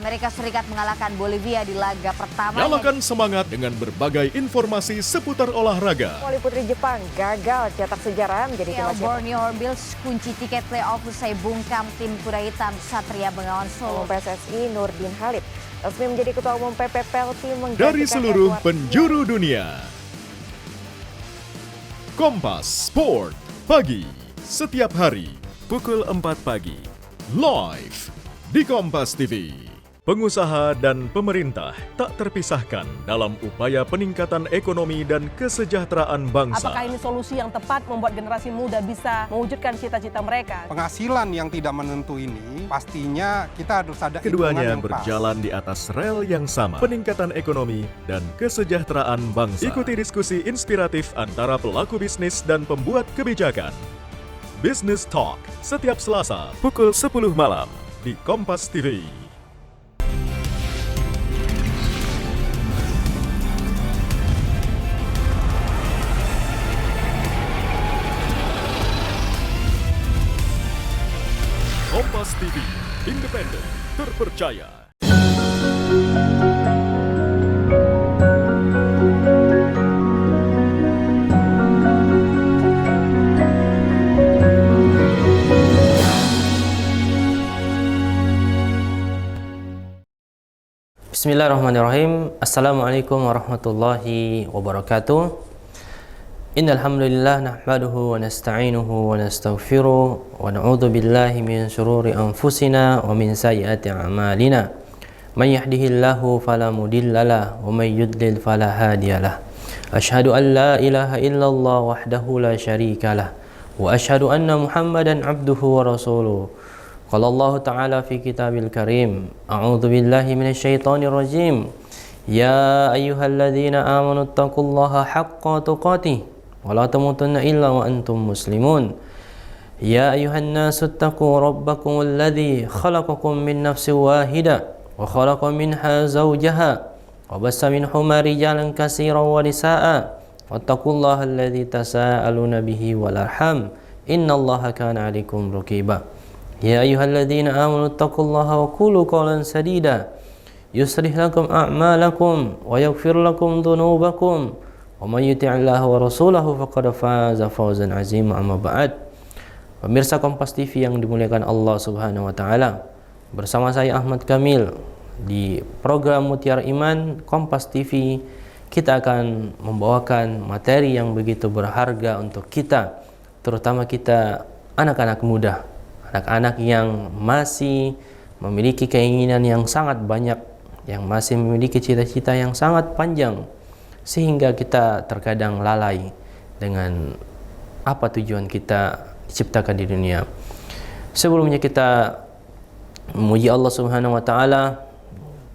Amerika Serikat mengalahkan Bolivia di laga pertama. Nyalakan semangat dengan berbagai informasi seputar olahraga. Voli putri Jepang gagal cetak sejarah menjadi tim Borneo Bills kunci tiket playoff usai bungkam tim kuda hitam Satria Bengawan Solo. PSSI Nurdin Halid resmi menjadi ketua umum PPPLT dari seluruh penjuru dunia. Kompas Sport pagi setiap hari pukul 4 pagi live di Kompas TV. Pengusaha dan pemerintah tak terpisahkan dalam upaya peningkatan ekonomi dan kesejahteraan bangsa. Apakah ini solusi yang tepat membuat generasi muda bisa mewujudkan cita-cita mereka? Penghasilan yang tidak menentu ini pastinya kita harus ada Keduanya hitungan yang berjalan di atas rel yang sama, peningkatan ekonomi dan kesejahteraan bangsa. Ikuti diskusi inspiratif antara pelaku bisnis dan pembuat kebijakan. Business Talk setiap Selasa pukul 10 malam di Kompas TV. Kompas TV, independen, terpercaya. Bismillahirrahmanirrahim. Assalamualaikum warahmatullahi wabarakatuh. Innal hamdalillah nahmaduhu wa nasta'inuhu wa nastaghfiruh wa na'udzu billahi min shururi anfusina wa min sayyiati a'malina. May yahdihillahu fala mudhillalah wa may yudlil fala hadiyalah. Asyhadu an la ilaha illallah wahdahu la syarikalah wa asyhadu anna Muhammadan abduhu wa rasuluh. Qala Allah Ta'ala fi kitabil karim. A'udzu billahi minasyaitonir rajim. Ya ayyuhalladzina amanu taqullaha haqqa tuqatih wa la tamutunna illa wa antum muslimun. Ya ayyuhan nasu taqu rabbakum alladzi khalaqakum min nafsin wahidah wa khalaqa minha zawjaha wa bassa minhuma rijalan katsiran wa nisaa'a wattaqullaha alladzi tasaaluna bihi wal arham innallaha kana 'alaikum raqiba. Ya ayyuhalladzina amanu taqullaha wa qulu qawlan sadida yuslih lakum a'malakum wa yaghfir lakum dhunubakum wa may yuti'illaha wa rasulahu faqad faza fawzan 'azima. Amma ba'd. Pemirsa Kompas TV yang dimuliakan Allah Subhanahu wa taala, bersama saya Ahmad Kamil di program Mutiara Iman Kompas TV, kita akan membawakan materi yang begitu berharga untuk kita, terutama kita anak-anak muda, anak-anak yang masih memiliki keinginan yang sangat banyak, yang masih memiliki cita-cita yang sangat panjang, sehingga kita terkadang lalai dengan apa tujuan kita diciptakan di dunia. Sebelumnya kita memuji Allah Subhanahu wa taala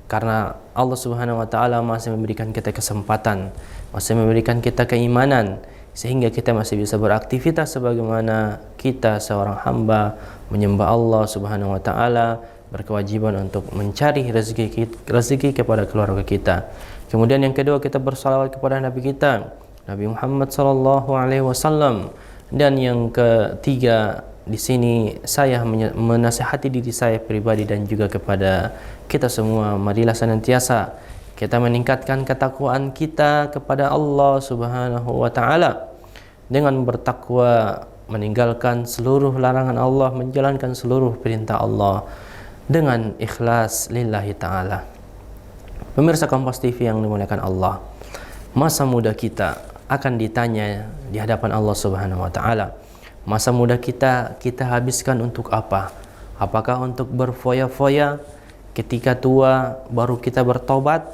karena Allah Subhanahu wa taala masih memberikan kita kesempatan, masih memberikan kita keimanan, sehingga kita masih bisa beraktivitas sebagaimana kita seorang hamba menyembah Allah Subhanahu wa taala, berkewajiban untuk mencari rezeki kepada keluarga kita. Kemudian yang kedua, kita bersalawat kepada Nabi kita, Nabi Muhammad sallallahu alaihi wasallam. Dan yang ketiga, di sini saya menasihati diri saya pribadi dan juga kepada kita semua, marilah senantiasa kita meningkatkan ketakwaan kita kepada Allah Subhanahu wa taala dengan bertakwa, meninggalkan seluruh larangan Allah, menjalankan seluruh perintah Allah dengan ikhlas lillahi ta'ala. Pemirsa Kompas TV yang dimuliakan Allah, masa muda kita akan ditanya di hadapan Allah Subhanahu wa taala. Masa muda kita habiskan untuk apa? Apakah untuk berfoya-foya? Ketika tua baru kita bertobat?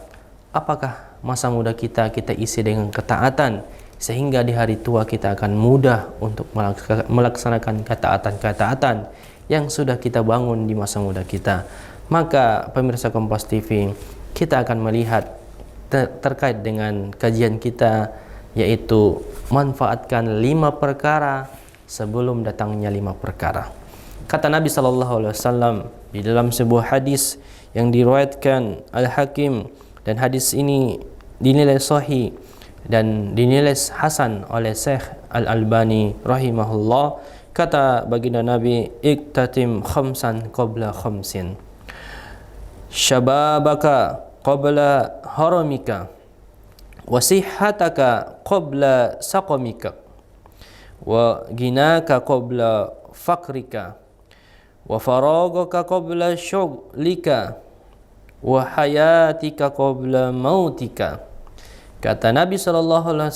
Apakah masa muda kita isi dengan ketaatan sehingga di hari tua kita akan mudah untuk melaksanakan ketaatan-ketaatan yang sudah kita bangun di masa muda kita? Maka pemirsa Kompas TV, kita akan melihat terkait dengan kajian kita, yaitu manfaatkan 5 perkara sebelum datangnya 5 perkara. Kata Nabi SAW di dalam sebuah hadis yang diriwayatkan Al-Hakim, dan hadis ini dinilai sahih dan dinilai hasan oleh Syekh Al-Albani rahimahullah. Kata baginda Nabi, iktatim khamsan qabla khamsin. syababaka qabla haramika wa sihhataka qabla saqamika wa ginaka qabla fakrika wa faragaka qabla syughlika wa hayatika qabla mautika. Kata Nabi SAW,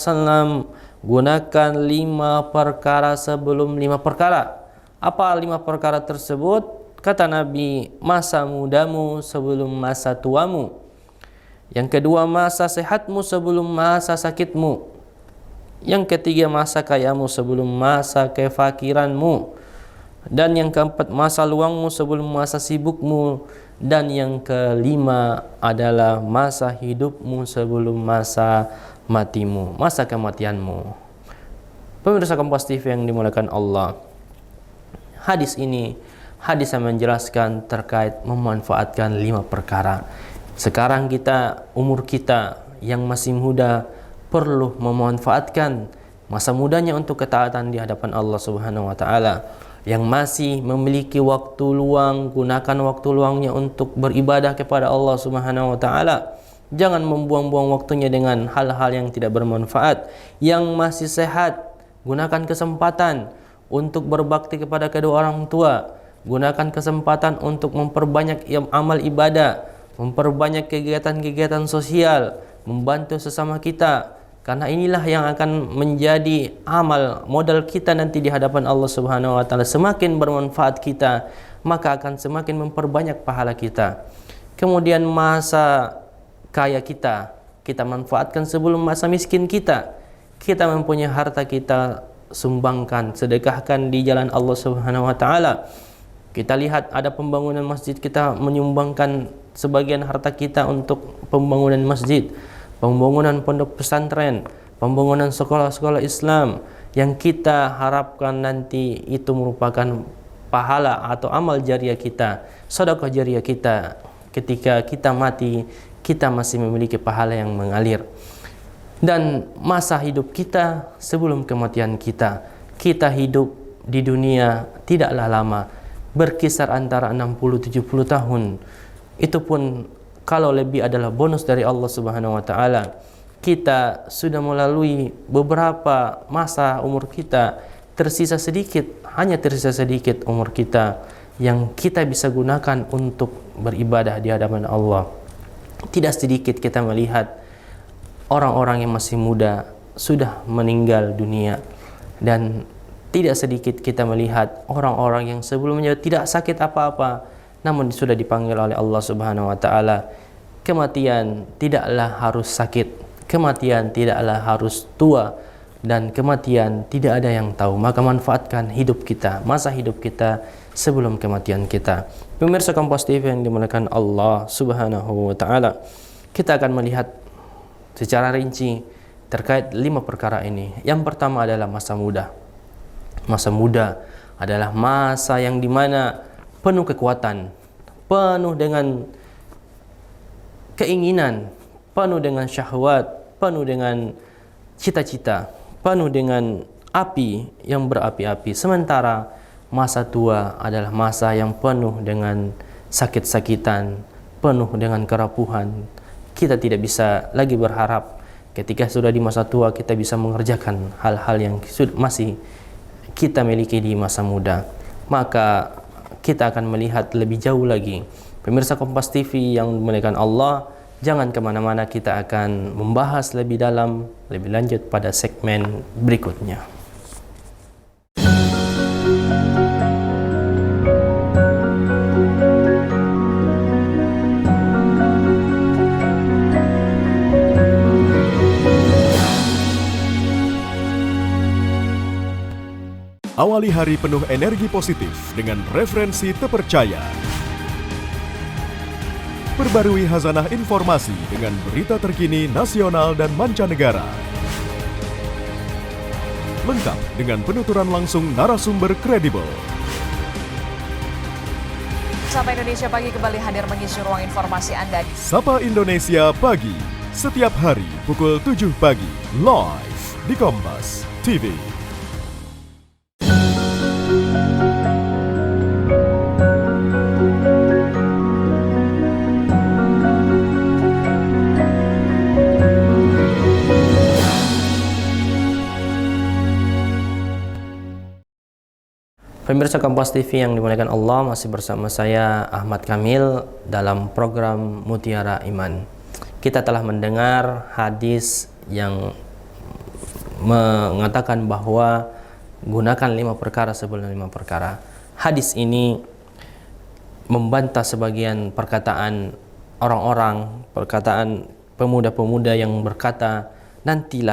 gunakan 5 perkara sebelum 5 perkara. Apa 5 perkara tersebut? Kata Nabi, masa mudamu sebelum masa tuamu. Yang kedua, masa sehatmu sebelum masa sakitmu. Yang ketiga, masa kayamu sebelum masa kefakiranmu. Dan yang keempat, masa luangmu sebelum masa sibukmu. Dan yang kelima adalah masa hidupmu sebelum masa matimu, masa kematianmu. Pemirsa Kompas TV yang dimuliakan Allah, hadis ini hadis yang menjelaskan terkait memanfaatkan 5 perkara. Sekarang kita, umur kita yang masih muda, perlu memanfaatkan masa mudanya untuk ketaatan di hadapan Allah Subhanahu wa taala. Yang masih memiliki waktu luang, gunakan waktu luangnya untuk beribadah kepada Allah Subhanahu wa taala. Jangan membuang-buang waktunya dengan hal-hal yang tidak bermanfaat. Yang masih sehat, gunakan kesempatan untuk berbakti kepada kedua orang tua. Gunakan kesempatan untuk memperbanyak amal ibadah, memperbanyak kegiatan-kegiatan sosial, membantu sesama kita. Karena inilah yang akan menjadi amal modal kita nanti di hadapan Allah Subhanahu wa taala. Semakin bermanfaat kita, maka akan semakin memperbanyak pahala kita. Kemudian masa kaya kita manfaatkan sebelum masa miskin kita. Kita mempunyai harta, kita sumbangkan, sedekahkan di jalan Allah Subhanahu wa taala. Kita lihat ada pembangunan masjid, kita menyumbangkan sebagian harta kita untuk pembangunan masjid, pembangunan pondok pesantren, pembangunan sekolah-sekolah Islam, yang kita harapkan nanti itu merupakan pahala atau amal jariah kita, sedekah jariah kita. Ketika kita mati, kita masih memiliki pahala yang mengalir. Dan masa hidup kita sebelum kematian kita, kita hidup di dunia tidaklah lama, berkisar antara 60-70 tahun. Itu pun kalau lebih adalah bonus dari Allah Subhanahu wa taala. Kita sudah melalui beberapa masa umur kita, tersisa sedikit, hanya tersisa sedikit umur kita yang kita bisa gunakan untuk beribadah di hadapan Allah. Tidak sedikit kita melihat orang-orang yang masih muda sudah meninggal dunia, dan tidak sedikit kita melihat orang-orang yang sebelumnya tidak sakit apa-apa namun sudah dipanggil oleh Allah Subhanahu wa taala. Kematian tidaklah harus sakit, kematian tidaklah harus tua, dan kematian tidak ada yang tahu. Maka manfaatkan hidup kita, masa hidup kita sebelum kematian kita. Pemirsa Kompas TV yang dimuliakan Allah Subhanahu wa taala, kita akan melihat secara rinci terkait 5 perkara ini. Yang pertama adalah masa muda. Masa muda adalah masa yang dimana penuh kekuatan, penuh dengan keinginan, penuh dengan syahwat, penuh dengan cita-cita, penuh dengan api yang berapi-api. Sementara masa tua adalah masa yang penuh dengan sakit-sakitan, penuh dengan kerapuhan. Kita tidak bisa lagi berharap ketika sudah di masa tua kita bisa mengerjakan hal-hal yang masih kita miliki di masa muda. Maka kita akan melihat lebih jauh lagi. Pemirsa Kompas TV yang dimuliakan Allah, jangan kemana-mana, kita akan membahas lebih dalam, lebih lanjut pada segmen berikutnya. Awali hari penuh energi positif dengan referensi terpercaya. Perbarui khazanah informasi dengan berita terkini nasional dan mancanegara. Lengkap dengan penuturan langsung narasumber kredibel. Sapa Indonesia Pagi kembali hadir mengisi ruang informasi Anda. Sapa Indonesia Pagi, setiap hari pukul 7 pagi, live di Kompas TV. Pemirsa Kompas TV yang dimuliakan Allah, masih bersama saya Ahmad Kamil dalam program Mutiara Iman. Kita telah mendengar hadis yang mengatakan bahwa gunakan 5 perkara sebelum 5 perkara. Hadis ini membantah sebagian perkataan orang-orang, perkataan pemuda-pemuda yang berkata, nanti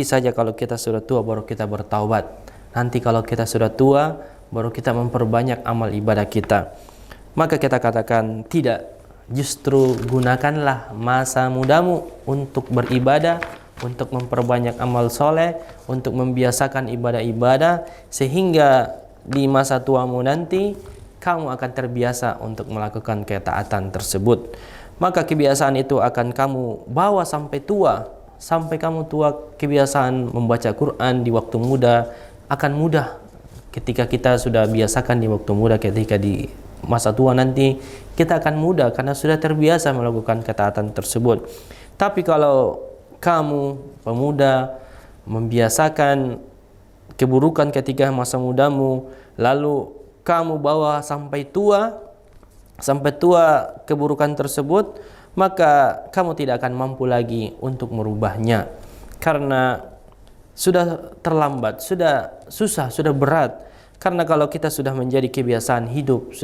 saja kalau kita sudah tua baru kita bertaubat. Nanti kalau kita sudah tua, baru kita memperbanyak amal ibadah kita. Maka kita katakan tidak, justru gunakanlah masa mudamu untuk beribadah, untuk memperbanyak amal soleh, untuk membiasakan ibadah-ibadah, sehingga di masa tuamu nanti, kamu akan terbiasa untuk melakukan ketaatan tersebut. Maka kebiasaan itu akan kamu bawa sampai tua. Sampai kamu tua, kebiasaan membaca Quran di waktu muda akan mudah. Ketika kita sudah biasakan di waktu muda, ketika di masa tua nanti kita akan mudah karena sudah terbiasa melakukan ketaatan tersebut. Tapi kalau kamu pemuda membiasakan keburukan ketika masa mudamu, lalu kamu bawa sampai tua keburukan tersebut, maka kamu tidak akan mampu lagi untuk merubahnya karena sudah terlambat, sudah susah, sudah berat. Karena kalau kita sudah menjadi kebiasaan hidup,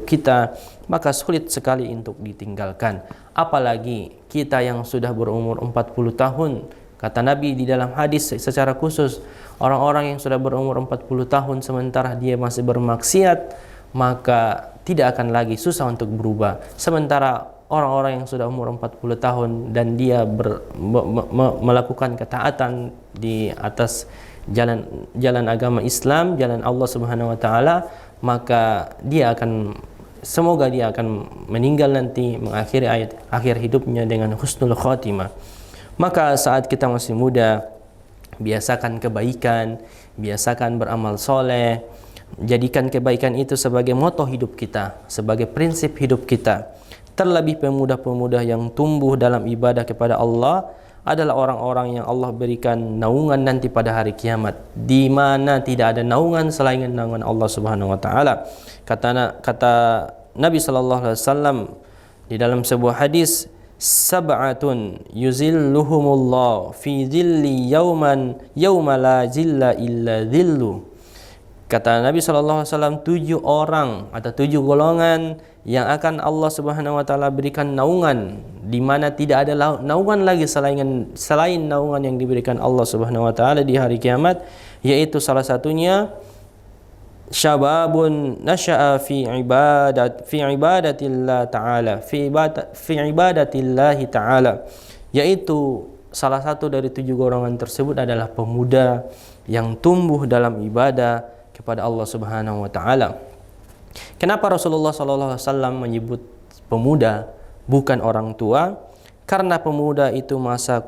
kita, maka sulit sekali untuk ditinggalkan. Apalagi kita yang sudah berumur 40 tahun. Kata Nabi di dalam hadis secara khusus, orang-orang yang sudah berumur 40 tahun sementara dia masih bermaksiat, maka tidak akan lagi susah untuk berubah. Sementara orang-orang yang sudah umur 40 tahun dan dia melakukan ketaatan di atas jalan agama Islam, jalan Allah Subhanahu wa taala, maka semoga dia akan meninggal nanti mengakhiri akhir hidupnya dengan husnul khotimah. Maka saat kita masih muda, biasakan kebaikan, biasakan beramal soleh, jadikan kebaikan itu sebagai moto hidup kita, sebagai prinsip hidup kita. Terlebih pemuda-pemuda yang tumbuh dalam ibadah kepada Allah adalah orang-orang yang Allah berikan naungan nanti pada hari kiamat, di mana tidak ada naungan selain naungan Allah Subhanahu wa taala. Kata Nabi sallallahu alaihi wasallam di dalam sebuah hadis, sab'atun yuzilluhumullah fi dhilli yauma la zilla illa dhillu. Kata Nabi sallallahu alaihi wasallam, 7 orang atau 7 golongan yang akan Allah Subhanahu wa taala berikan naungan, di mana tidak ada naungan lagi selain naungan yang diberikan Allah Subhanahu wa taala di hari kiamat, yaitu salah satunya syababun nasya'a fi ibadatillah ta'ala, fi ibadatillah ta'ala, yaitu salah satu dari 7 golongan tersebut adalah pemuda yang tumbuh dalam ibadah kepada Allah Subhanahu wa taala. Kenapa Rasulullah SAW menyebut pemuda bukan orang tua? Karena pemuda itu masa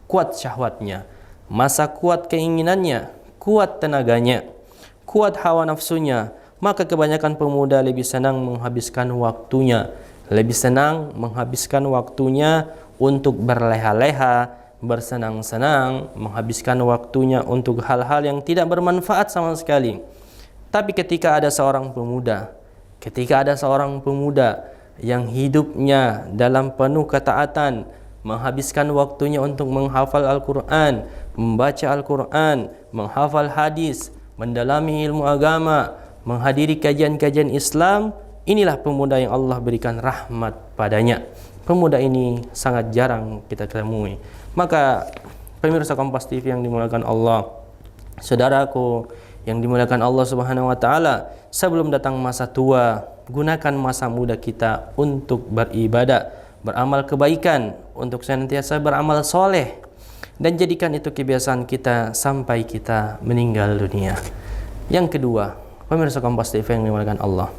kuat syahwatnya, masa kuat keinginannya, kuat tenaganya, kuat hawa nafsunya. Maka kebanyakan pemuda lebih senang menghabiskan waktunya untuk berleha-leha, bersenang-senang, menghabiskan waktunya untuk hal-hal yang tidak bermanfaat sama sekali. Tapi ketika ada seorang pemuda yang hidupnya dalam penuh ketaatan, menghabiskan waktunya untuk menghafal Al-Quran, membaca Al-Quran, menghafal hadis, mendalami ilmu agama, menghadiri kajian-kajian Islam, inilah pemuda yang Allah berikan rahmat padanya. Pemuda ini sangat jarang kita temui. Maka pemirsa Kompas TV yang dimuliakan Allah, saudaraku yang dimuliakan Allah Subhanahu wa taala, sebelum datang masa tua, gunakan masa muda kita untuk beribadah, beramal kebaikan, untuk senantiasa beramal soleh, dan jadikan itu kebiasaan kita sampai kita meninggal dunia. Yang kedua, pemirsa Kompas TV yang dimuliakan Allah,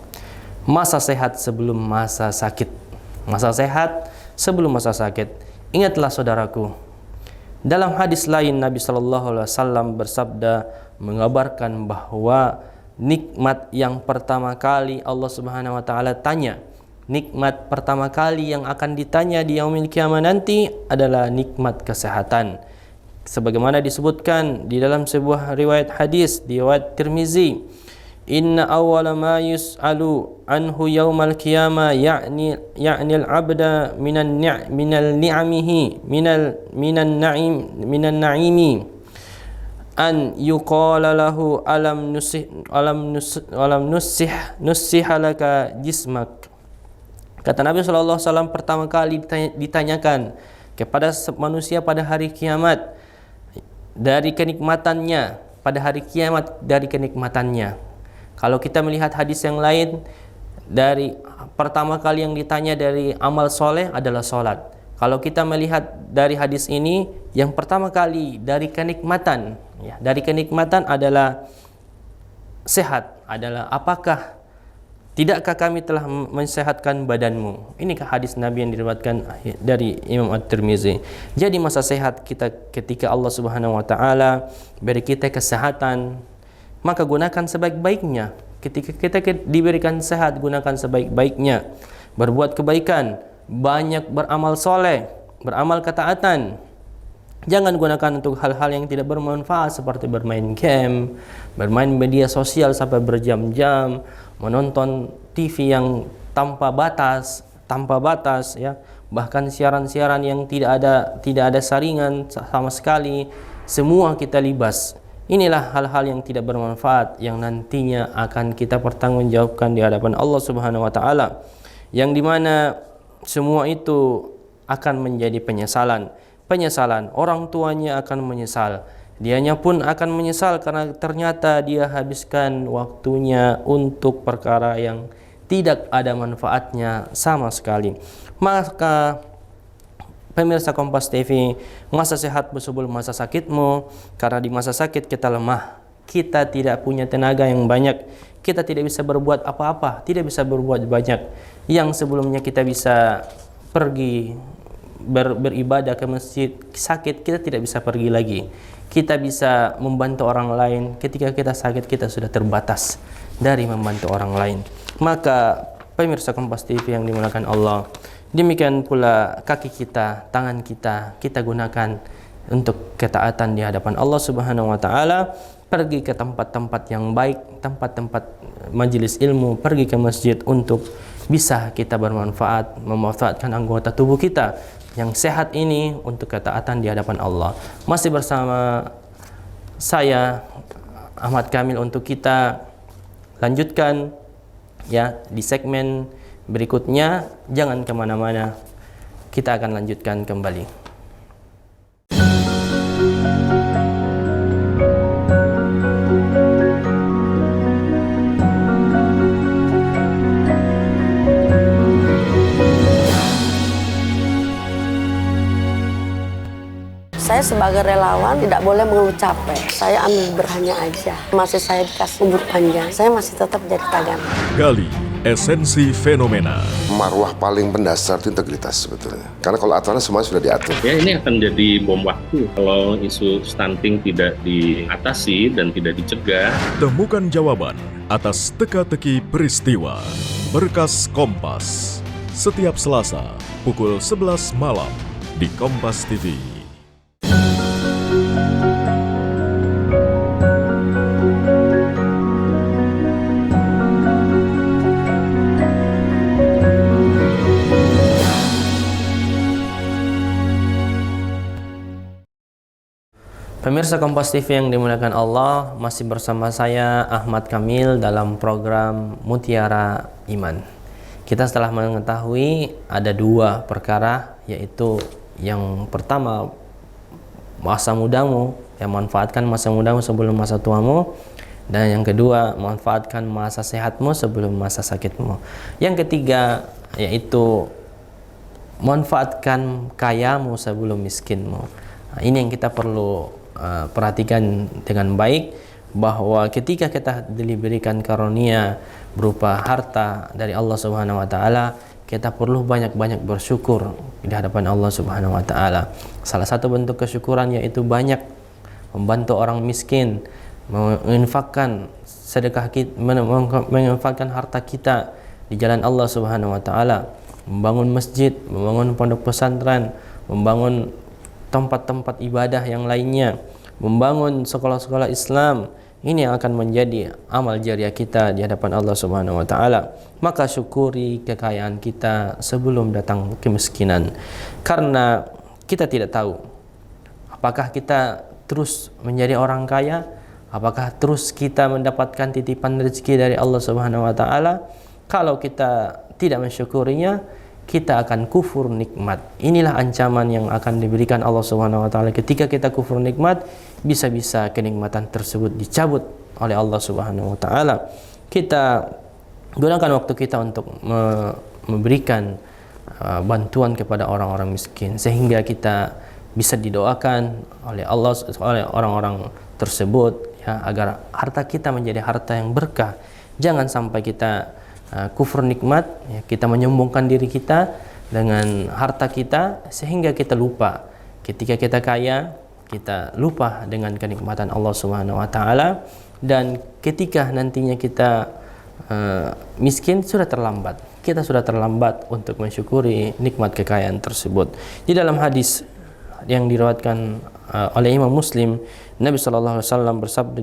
masa sehat sebelum masa sakit. Masa sehat sebelum masa sakit. Ingatlah saudaraku, dalam hadis lain Nabi sallallahu alaihi wasallam bersabda, mengabarkan bahwa nikmat yang pertama kali Allah Subhanahu wa taala tanya, nikmat pertama kali yang akan ditanya di yaumil kiamah nanti adalah nikmat kesehatan. sebagaimana disebutkan di dalam sebuah riwayat hadis di riwayat Tirmizi, inna awwala ma yus'alu anhu yaumal qiyamah ya'ni al-'abda minan ni'amihi minan na'imi an yuqala lahu alam nussih laka jismak. Kata Nabi SAW, pertama kali ditanyakan kepada manusia pada hari kiamat dari kenikmatannya, pada hari kiamat dari kenikmatannya. Kalau kita melihat hadis yang lain, dari pertama kali yang ditanya dari amal soleh adalah sholat. Kalau kita melihat dari hadis ini, yang pertama kali dari kenikmatan, ya, dari kenikmatan adalah sehat, adalah apakah tidakkah kami telah mensehatkan badanmu. Inikah hadis Nabi yang diriwayatkan dari Imam At-Tirmizi. Jadi masa sehat kita ketika Allah Subhanahu wa taala beri kita kesehatan, maka gunakan sebaik-baiknya. Ketika kita diberikan sehat, gunakan sebaik-baiknya. Berbuat kebaikan, banyak beramal soleh, beramal ketaatan. Jangan gunakan untuk hal-hal yang tidak bermanfaat seperti bermain game, bermain media sosial sampai berjam-jam, menonton TV yang tanpa batas ya, bahkan siaran-siaran yang tidak ada saringan sama sekali, semua kita libas. Inilah hal-hal yang tidak bermanfaat yang nantinya akan kita pertanggungjawabkan di hadapan Allah Subhanahu wa taala, yang dimana semua itu akan menjadi penyesalan. Orang tuanya akan menyesal, dianya pun akan menyesal karena ternyata dia habiskan waktunya untuk perkara yang tidak ada manfaatnya sama sekali. Maka pemirsa Kompas TV, masa sehatmu sebelum masa sakitmu, karena di masa sakit kita lemah, kita tidak punya tenaga yang banyak, kita tidak bisa berbuat apa-apa, tidak bisa berbuat banyak. Yang sebelumnya kita bisa pergi beribadah ke masjid, sakit kita tidak bisa pergi lagi. Kita bisa membantu orang lain, ketika kita sakit kita sudah terbatas dari membantu orang lain. Maka pemirsa Kompas TV yang dimuliakan Allah, demikian pula kaki kita, tangan kita gunakan untuk ketaatan di hadapan Allah Subhanahu wa taala. Pergi ke tempat-tempat yang baik, tempat-tempat majelis ilmu, pergi ke masjid untuk bisa kita bermanfaat, memanfaatkan anggota tubuh kita yang sehat ini untuk ketaatan di hadapan Allah. Masih bersama saya Ahmad Kamil untuk kita lanjutkan ya di segmen berikutnya. Jangan kemana-mana, kita akan lanjutkan kembali. Saya sebagai relawan tidak boleh mengeluh capek. Saya ambil berhanya aja. Masih saya dikasih umur panjang, saya masih tetap jadi tagana. Gali esensi fenomena. Marwah paling mendasar itu integritas sebetulnya. Karena kalau aturannya semua sudah diatur. Ya, ini akan jadi bom waktu kalau isu stunting tidak diatasi dan tidak dicegah. Temukan jawaban atas teka-teki peristiwa. Berkas Kompas. Setiap Selasa pukul 11 malam di Kompas TV. Pemirsa Kompas TV yang dimuliakan Allah, masih bersama saya Ahmad Kamil dalam program Mutiara Iman. Kita setelah mengetahui ada dua perkara, yaitu yang pertama masa mudamu, yang manfaatkan masa mudamu sebelum masa tuamu, dan yang kedua manfaatkan masa sehatmu sebelum masa sakitmu. Yang ketiga yaitu manfaatkan kayamu sebelum miskinmu. Nah, ini yang kita perlu perhatikan dengan baik, bahwa ketika kita diberikan karunia berupa harta dari Allah Subhanahu wa taala, kita perlu banyak-banyak bersyukur di hadapan Allah Subhanahu wa taala. Salah satu bentuk kesyukuran yaitu banyak membantu orang miskin, menginfakkan sedekah kita, menginfakkan harta kita di jalan Allah Subhanahu wa taala, membangun masjid, membangun pondok pesantren, membangun tempat-tempat ibadah yang lainnya, membangun sekolah-sekolah Islam. Ini yang akan menjadi amal jariah kita di hadapan Allah Subhanahu wa taala. Maka syukuri kekayaan kita sebelum datang kemiskinan. Karena kita tidak tahu apakah kita terus menjadi orang kaya, apakah terus kita mendapatkan titipan rezeki dari Allah Subhanahu wa taala. Kalau kita tidak mensyukurinya, kita akan kufur nikmat. Inilah ancaman yang akan diberikan Allah Subhanahu wa taala ketika kita kufur nikmat, bisa-bisa kenikmatan tersebut dicabut oleh Allah Subhanahu wa taala. Kita gunakan waktu kita untuk memberikan bantuan kepada orang-orang miskin sehingga kita bisa didoakan oleh Allah, oleh orang-orang tersebut, ya, agar harta kita menjadi harta yang berkah. Jangan sampai kita kufur nikmat, ya, kita menyombongkan diri kita dengan harta kita sehingga kita lupa ketika kita kaya, kita lupa dengan kenikmatan Allah Subhanahu wa taala, dan ketika nantinya kita miskin sudah terlambat. Kita sudah terlambat untuk mensyukuri nikmat kekayaan tersebut. Di dalam hadis yang diriwayatkan oleh Imam Muslim, Nabi sallallahu alaihi wasallam bersabda,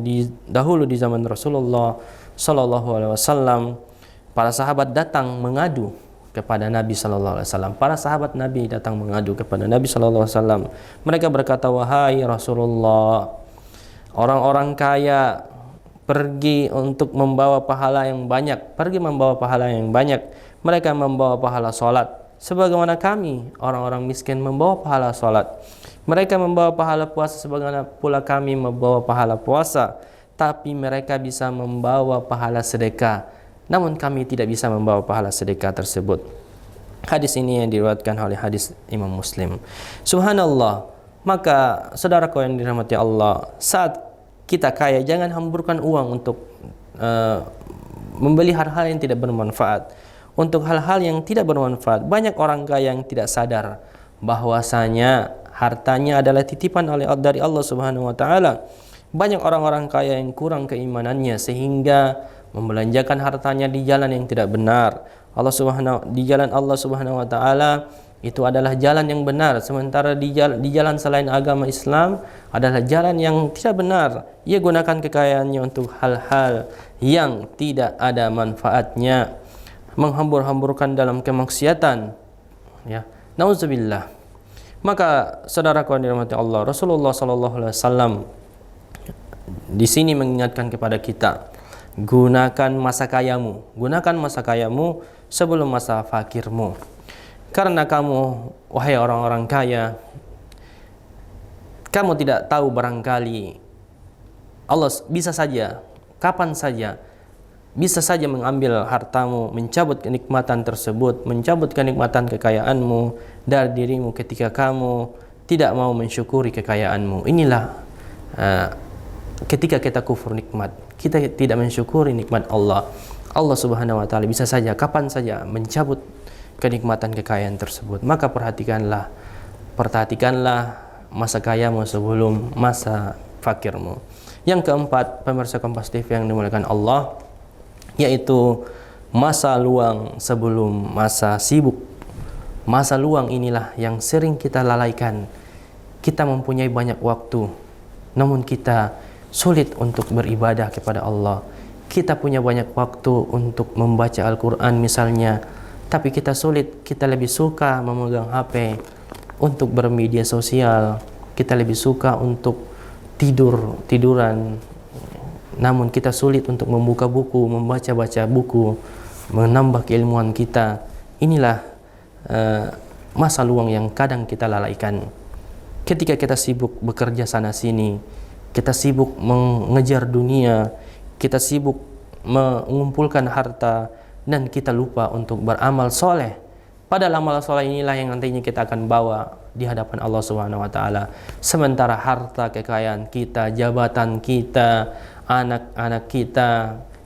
dahulu di zaman Rasulullah sallallahu alaihi wasallam, para sahabat datang mengadu kepada Nabi sallallahu alaihi wasallam. Para sahabat Nabi datang mengadu kepada Nabi sallallahu alaihi wasallam. Mereka berkata, "Wahai Rasulullah, orang-orang kaya pergi untuk membawa pahala yang banyak, pergi membawa pahala yang banyak. Mereka membawa pahala salat, sebagaimana kami orang-orang miskin membawa pahala salat. Mereka membawa pahala puasa sebagaimana pula kami membawa pahala puasa, tapi mereka bisa membawa pahala sedekah. Namun kami tidak bisa membawa pahala sedekah tersebut." Hadis ini yang diriwayatkan oleh hadis Imam Muslim. Subhanallah. Maka saudaraku yang dirahmati Allah, saat kita kaya jangan hamburkan uang untuk membeli hal-hal yang tidak bermanfaat, untuk hal-hal yang tidak bermanfaat. Banyak orang kaya yang tidak sadar bahwasanya hartanya adalah titipan dari Allah Subhanahu wa taala. Banyak orang-orang kaya yang kurang keimanannya sehingga membelanjakan hartanya di jalan yang tidak benar. Di jalan Allah Subhanahu wa taala itu adalah jalan yang benar, sementara di jalan selain agama Islam adalah jalan yang tidak benar. Ia gunakan kekayaannya untuk hal-hal yang tidak ada manfaatnya, menghambur-hamburkan dalam kemaksiatan, ya. Nauzubillah. Maka saudaraku yang dirahmati Allah, Rasulullah sallallahu alaihi wasallam di sini mengingatkan kepada kita, gunakan masa kayamu sebelum masa fakirmu. Karena kamu, wahai orang-orang kaya, kamu tidak tahu barangkali Allah bisa saja, kapan saja, bisa saja mengambil hartamu, mencabut kenikmatan tersebut, mencabut kenikmatan kekayaanmu dari dirimu ketika kamu tidak mau mensyukuri kekayaanmu. Inilah ketika kita kufur nikmat, kita tidak mensyukuri nikmat Allah. Allah Subhanahu wa taala bisa saja, kapan saja mencabut kenikmatan kekayaan tersebut. Maka perhatikanlah masa kayamu sebelum masa fakirmu. Yang keempat, pemirsa Kompas TV yang dimuliakan Allah, yaitu masa luang sebelum masa sibuk. Masa luang inilah yang sering kita lalaikan. Kita mempunyai banyak waktu, namun kita sulit untuk beribadah kepada Allah. Kita punya banyak waktu untuk membaca Al-Quran misalnya, tapi kita sulit, kita lebih suka memegang HP untuk bermedia sosial, kita lebih suka untuk tiduran, namun kita sulit untuk membuka buku, membaca-baca buku, menambah keilmuan kita. Inilah masa luang yang kadang kita lalaikan. Ketika kita sibuk bekerja sana sini, kita sibuk mengejar dunia, kita sibuk mengumpulkan harta, dan kita lupa untuk beramal soleh. Padahal amal soleh inilah yang nantinya kita akan bawa di hadapan Allah Subhanahu wa taala. Sementara harta kekayaan kita, jabatan kita, anak-anak kita,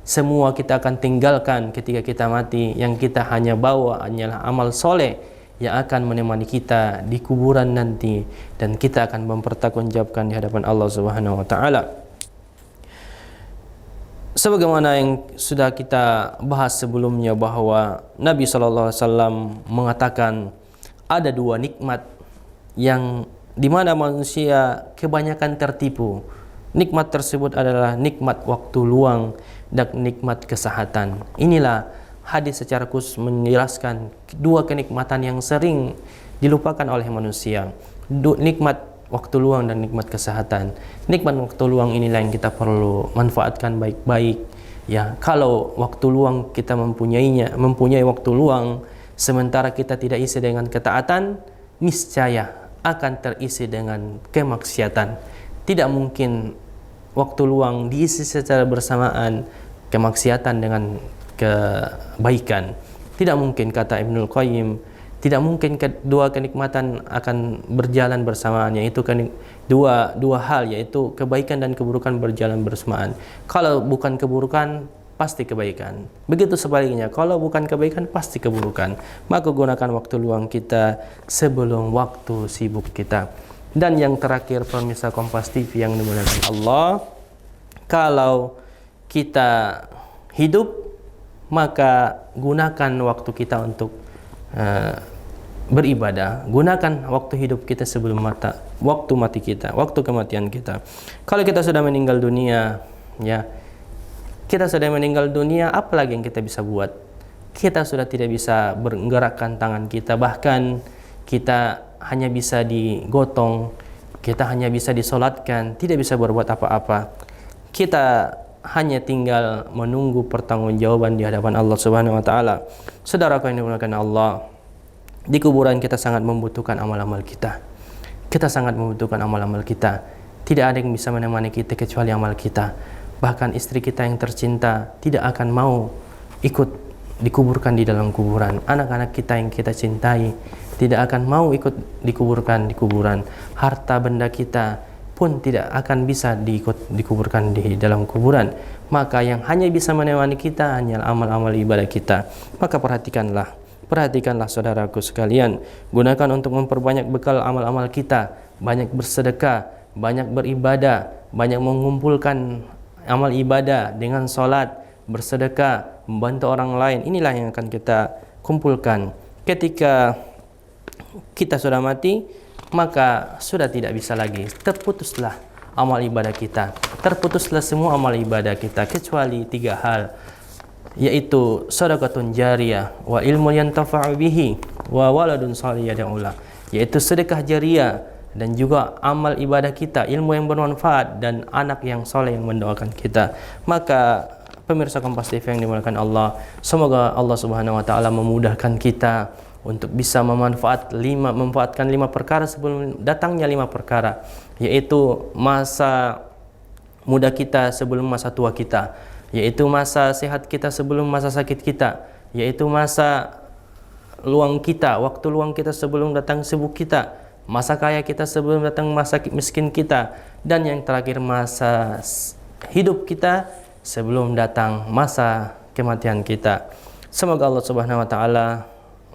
semua kita akan tinggalkan ketika kita mati. Yang kita hanya bawa hanyalah amal soleh yang akan menemani kita di kuburan nanti, dan kita akan mempertanggungjawabkan di hadapan Allah Subhanahu wa taala. Sebagaimana yang sudah kita bahas sebelumnya, bahwa Nabi SAW mengatakan ada dua nikmat yang di mana manusia kebanyakan tertipu. Nikmat tersebut adalah nikmat waktu luang dan nikmat kesehatan. Inilah hadis secara khusus menjelaskan dua kenikmatan yang sering dilupakan oleh manusia. Nikmat waktu luang dan nikmat kesehatan. Nikmat waktu luang inilah yang kita perlu manfaatkan baik-baik. Ya, kalau waktu luang kita mempunyai waktu luang, sementara kita tidak isi dengan ketaatan, niscaya akan terisi dengan kemaksiatan. Tidak mungkin waktu luang diisi secara bersamaan kemaksiatan dengan kebaikan. Tidak mungkin, kata Ibnul Qayyim, tidak mungkin kedua kenikmatan akan berjalan bersamaan, yaitu dua hal, yaitu kebaikan dan keburukan berjalan bersamaan. Kalau bukan keburukan, pasti kebaikan. Begitu sebaliknya, kalau bukan kebaikan, pasti keburukan. Maka gunakan waktu luang kita sebelum waktu sibuk kita. Dan yang terakhir, pemirsa Kompas TV yang dimuliakan Allah, kalau kita hidup, maka gunakan waktu kita untuk beribadah. Gunakan waktu hidup kita sebelum waktu mati kita, waktu kematian kita. Kalau kita sudah meninggal dunia, ya, kita sudah meninggal dunia, apa lagi yang kita bisa buat? Kita sudah tidak bisa menggerakkan tangan kita, bahkan kita hanya bisa digotong, kita hanya bisa disolatkan, tidak bisa berbuat apa-apa. Kita hanya tinggal menunggu pertanggungjawaban di hadapan Allah Subhanahu wa taala. Saudaraku yang dimuliakan Allah, di kuburan kita sangat membutuhkan amal-amal kita. Kita sangat membutuhkan amal-amal kita. Tidak ada yang bisa menemani kita kecuali amal kita. Bahkan istri kita yang tercinta tidak akan mau ikut dikuburkan di dalam kuburan. Anak-anak kita yang kita cintai tidak akan mau ikut dikuburkan di kuburan. Harta benda kita pun tidak akan bisa dikuburkan di dalam kuburan. Maka yang hanya bisa menemani kita hanyalah amal-amal ibadah kita. Maka perhatikanlah saudaraku sekalian, gunakan untuk memperbanyak bekal amal-amal kita, banyak bersedekah, banyak beribadah, banyak mengumpulkan amal ibadah dengan salat, bersedekah, membantu orang lain. Inilah yang akan kita kumpulkan. Ketika kita sudah mati, maka sudah tidak bisa lagi, terputuslah amal ibadah kita, terputuslah semua amal ibadah kita, kecuali 3 hal, yaitu sedekatun jariyah, wa ilmu yantafa'u bihi, wa waladun shalih yad'u lah, yaitu sedekah jariyah dan juga amal ibadah kita, ilmu yang bermanfaat dan anak yang soleh yang mendoakan kita. Maka pemirsa Kompas TV yang dimuliakan Allah, semoga Allah Subhanahu wa taala memudahkan kita untuk bisa memanfaatkan 5 perkara sebelum datangnya 5 perkara, yaitu masa muda kita sebelum masa tua kita, yaitu masa sehat kita sebelum masa sakit kita, yaitu masa luang kita, waktu luang kita sebelum datang sibuk kita, masa kaya kita sebelum datang masa miskin kita, dan yang terakhir masa hidup kita sebelum datang masa kematian kita. Semoga Allah Subhanahu wa taala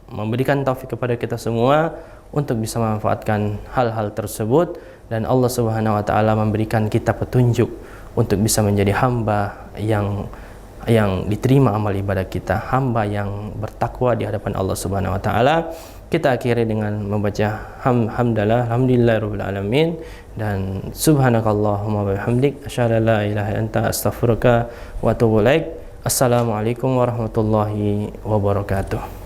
memberikan taufik kepada kita semua untuk bisa memanfaatkan hal-hal tersebut, dan Allah Subhanahu wa taala memberikan kita petunjuk untuk bisa menjadi hamba yang diterima amal ibadah kita, hamba yang bertakwa di hadapan Allah Subhanahu wa taala. Kita akhiri dengan membaca alhamdulillahirabbil alamin dan subhanakallahumma wa bihamdik asyhadu an la ilaha illa anta astaghfiruka wa atubu ilaik. Assalamualaikum warahmatullahi wabarakatuh.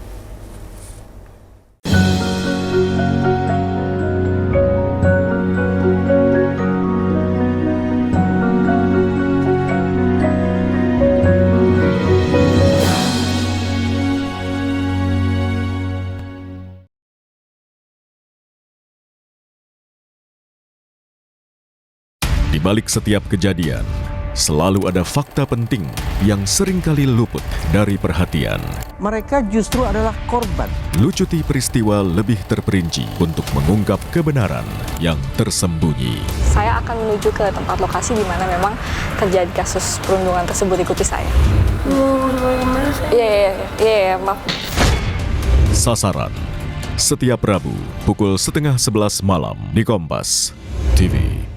Di balik setiap kejadian, selalu ada fakta penting yang seringkali luput dari perhatian. Mereka justru adalah korban. Lucuti peristiwa lebih terperinci untuk mengungkap kebenaran yang tersembunyi. Saya akan menuju ke tempat lokasi di mana memang terjadi kasus perundungan tersebut. Ikuti saya. Iya, maaf. Sasaran, setiap Rabu pukul 10:30 malam di Kompas TV.